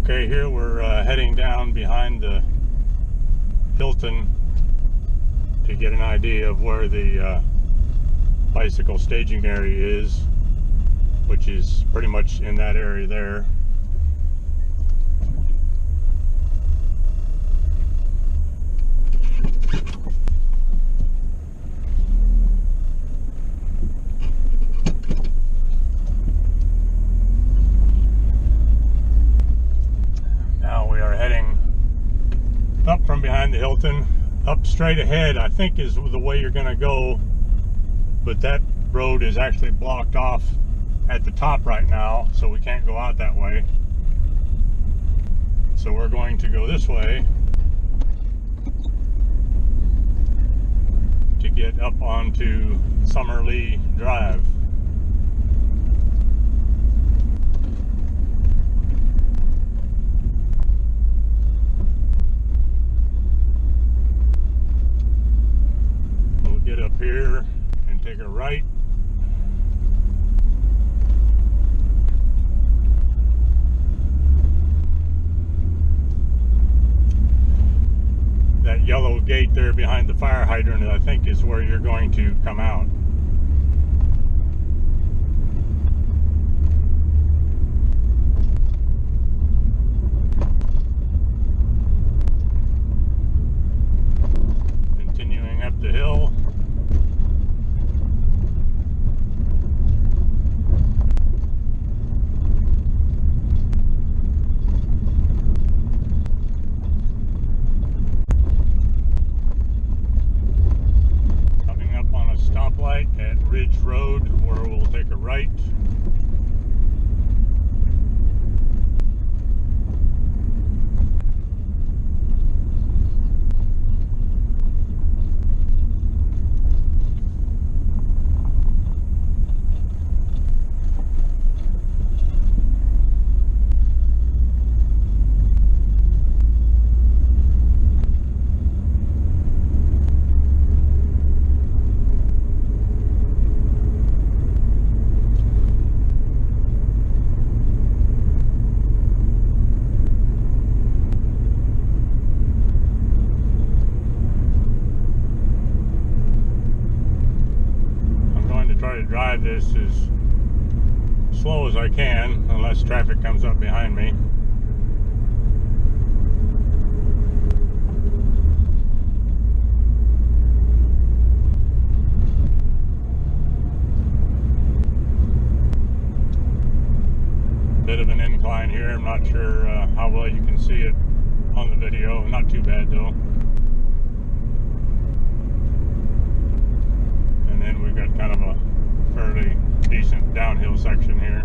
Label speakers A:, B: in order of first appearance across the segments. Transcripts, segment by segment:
A: Okay, here we're heading down behind the Hilton to get an idea of where the bicycle staging area is, which is pretty much in that area there. Up from behind the Hilton, up straight ahead I think is the way you're going to go, but that road is actually blocked off at the top right now, so we can't go out that way. So we're going to go this way to get up onto Summerlee Drive. Get up here and take a right. That yellow gate there behind the fire hydrant, I think, is where you're going to come out. Continuing up the hill. Stoplight at Ridge Road, where we'll take a right. Try to drive this as slow as I can, unless traffic comes up behind me. Bit of an incline here. I'm not sure how well you can see it on the video. Not too bad though. And then we've got kind of a fairly decent downhill section here.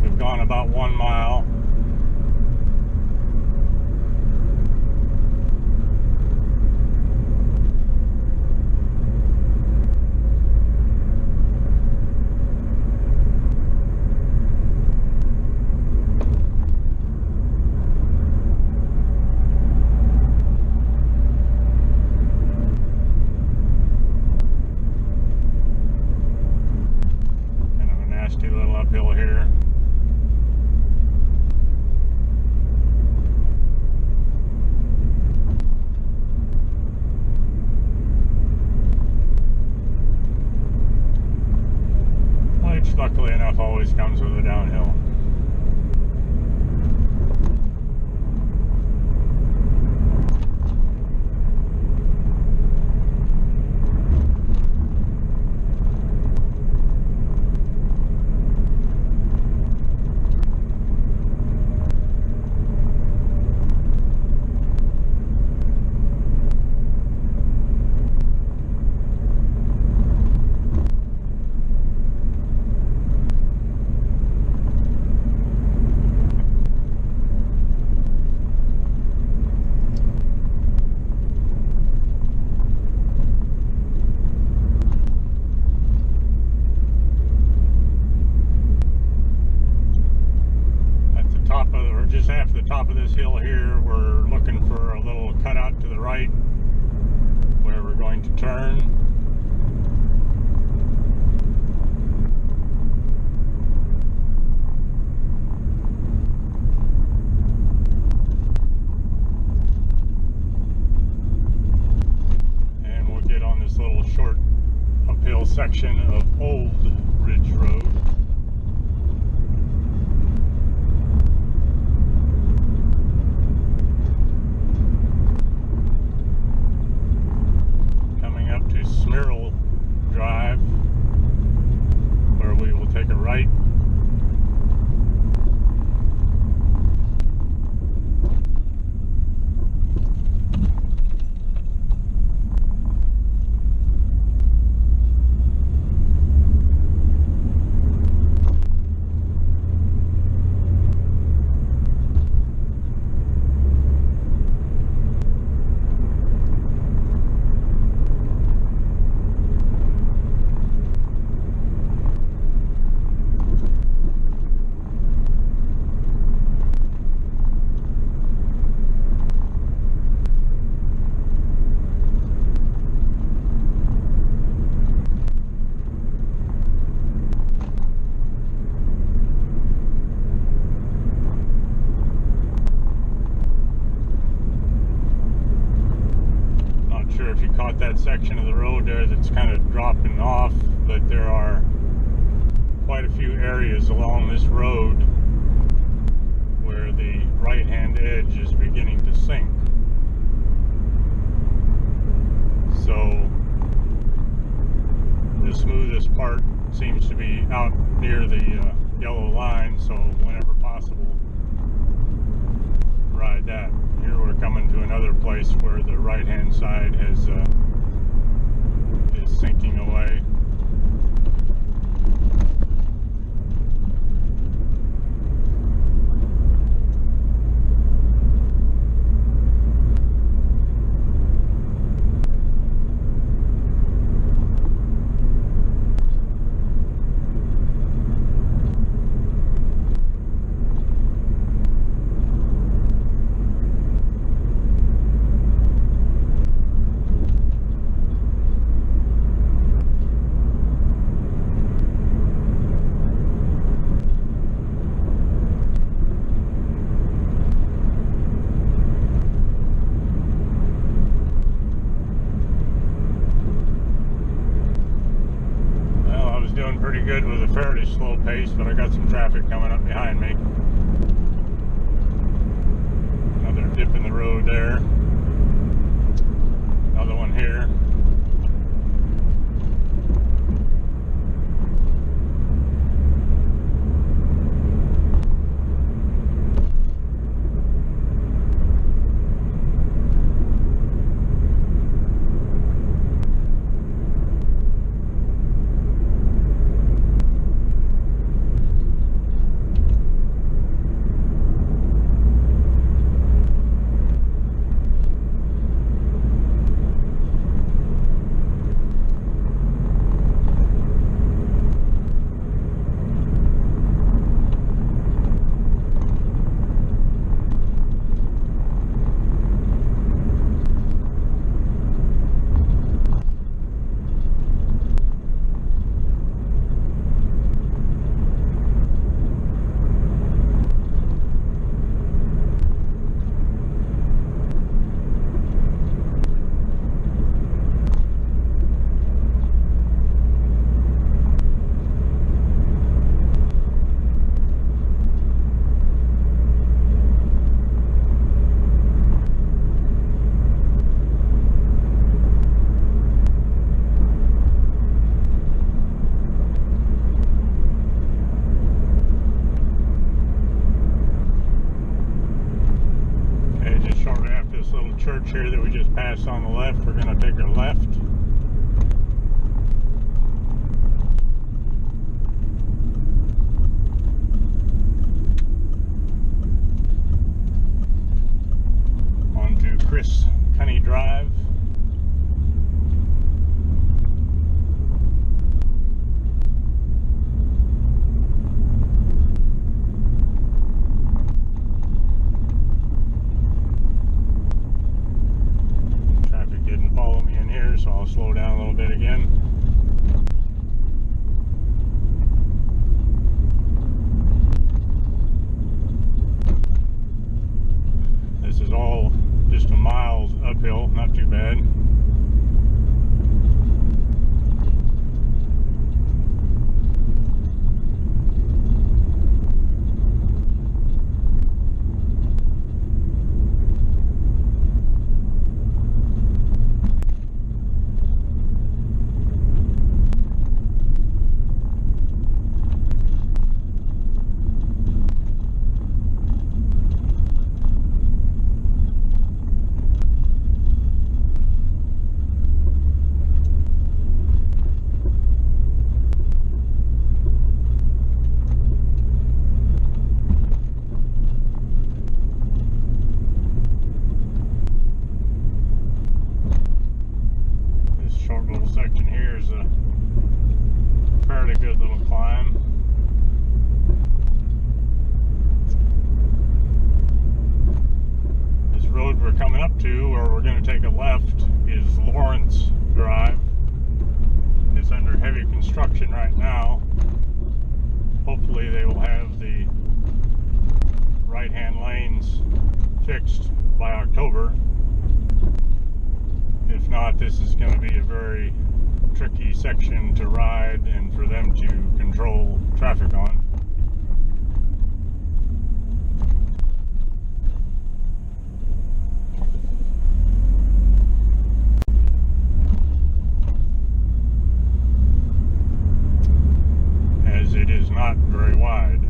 A: We've gone about 1 mile. Uphill here. Which luckily enough always comes with a downhill. hill here, we're looking for a little cutout to the right where we're going to turn. And we'll get on this little short uphill section of Old Ridge Road. Drive, where we will take a right. If you caught that section of the road there that's kind of dropping off, but there are quite a few areas along this road where the right hand edge is beginning to sink. So the smoothest part seems to be out near the yellow line, so whenever possible, ride that. Here we're coming to another place where the right hand side is sinking away. Doing pretty good with a fairly slow pace, but I got some traffic coming up behind me. Another dip in the road there. Another one here. Church here that we just passed on the left, we're going to take a left. Onto Chris Cunny Drive. bit again. This is all just a mile uphill, not too bad. Short little section here is a fairly good little climb. This road we're coming up to, where we're going to take a left, is Lawrence Drive. It's under heavy construction right now. Hopefully they will have the right-hand lanes fixed by October. If not, this is going to be a very tricky section to ride and for them to control traffic on. As it is not very wide.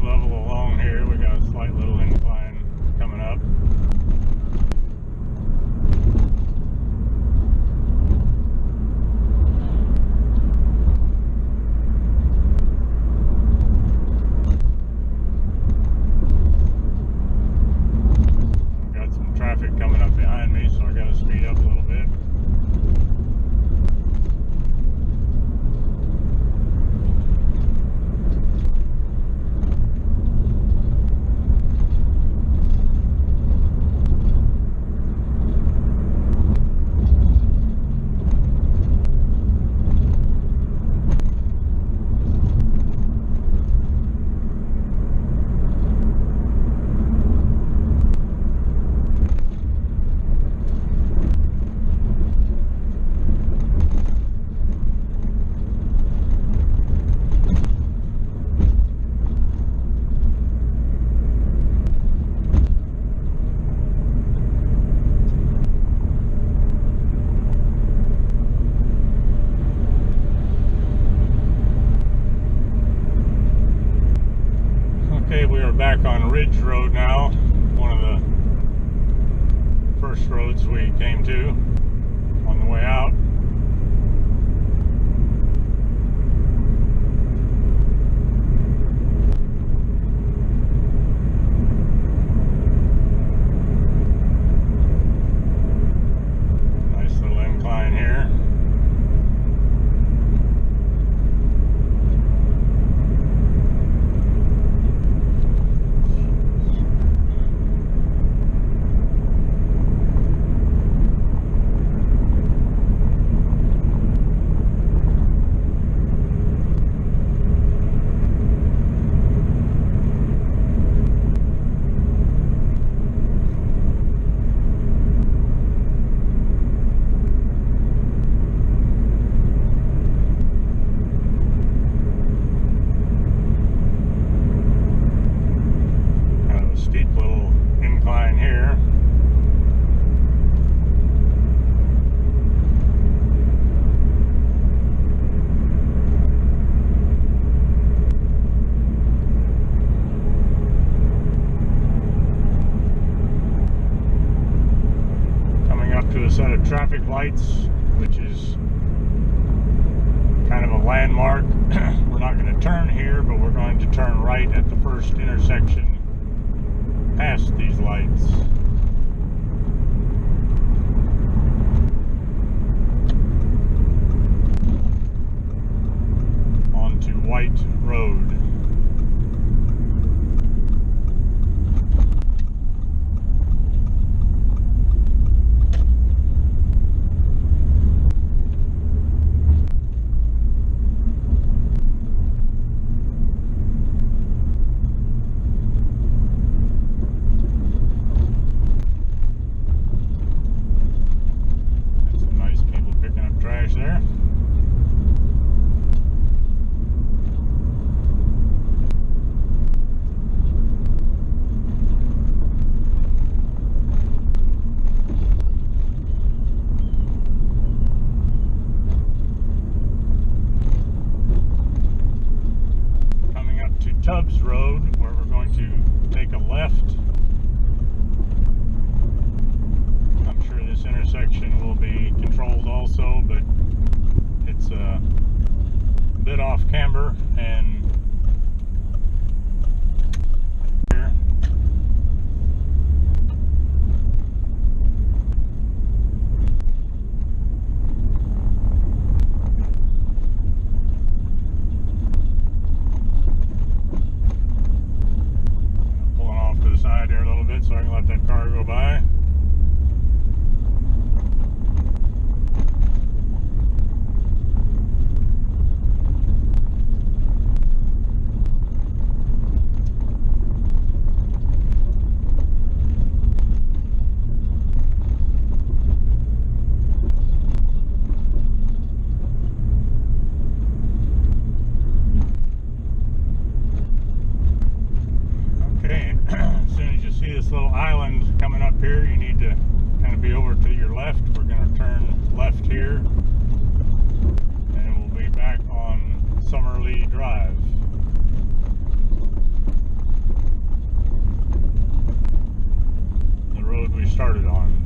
A: Level along here, we got a slight little incline coming up. Got some traffic coming up behind me, so I got to speed up a little bit. Okay, we are back on Ridge Road now, one of the first roads we came to on the way out. Nice little incline here. lights, which is kind of a landmark. We're not going to turn here, but we're going to turn right at the first intersection past these lights. Onto White Road. There. Coming up to Tubbs Road, where we're going to take a left. I'm sure this intersection will be controlled also, but it's a bit off camber and here. Pulling off to the side there a little bit so I can let that car go by. As soon as you see this little island coming up here, you need to kind of be over to your left. We're going to turn left here, and we'll be back on Summerlee Drive. The road we started on.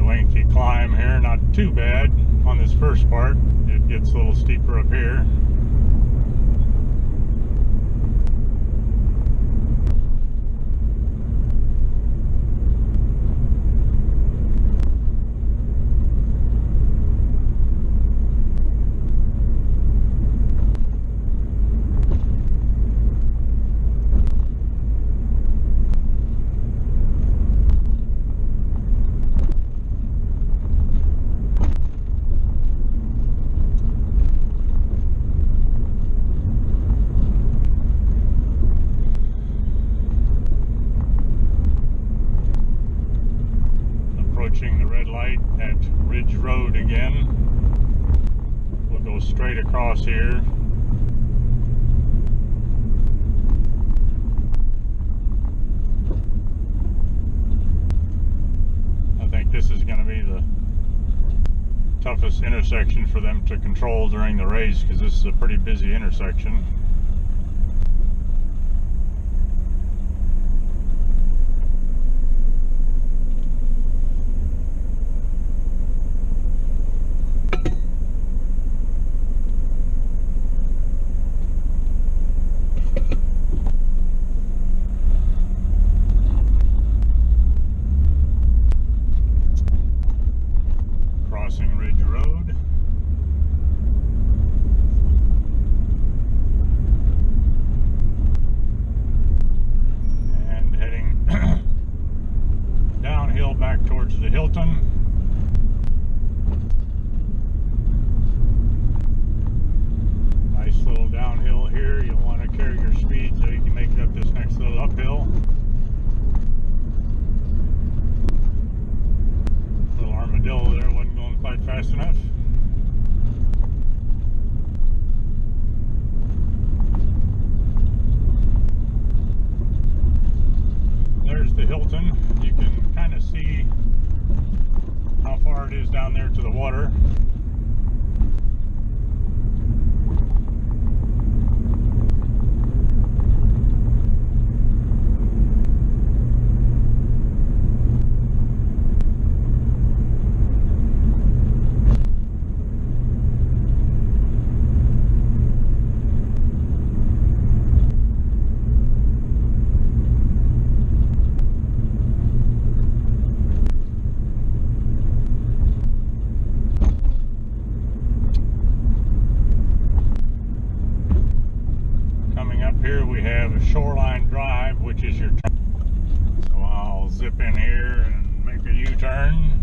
A: Lengthy climb here, not too bad on this first part. It gets a little steeper up here. Approaching the red light at Ridge Road again. We'll go straight across here. I think this is going to be the toughest intersection for them to control during the race, because this is a pretty busy intersection. Crossing Ridge Road. And heading downhill back towards the Hilton. Nice little downhill here. You'll want to carry your speed so you can make it up this next little uphill. Little armadillo there wasn't going quite fast enough. There's the Hilton. You can kind of see how far it is down there to the water. here we have a Shoreline Drive, which is your turn. So I'll zip in here and make a U-turn.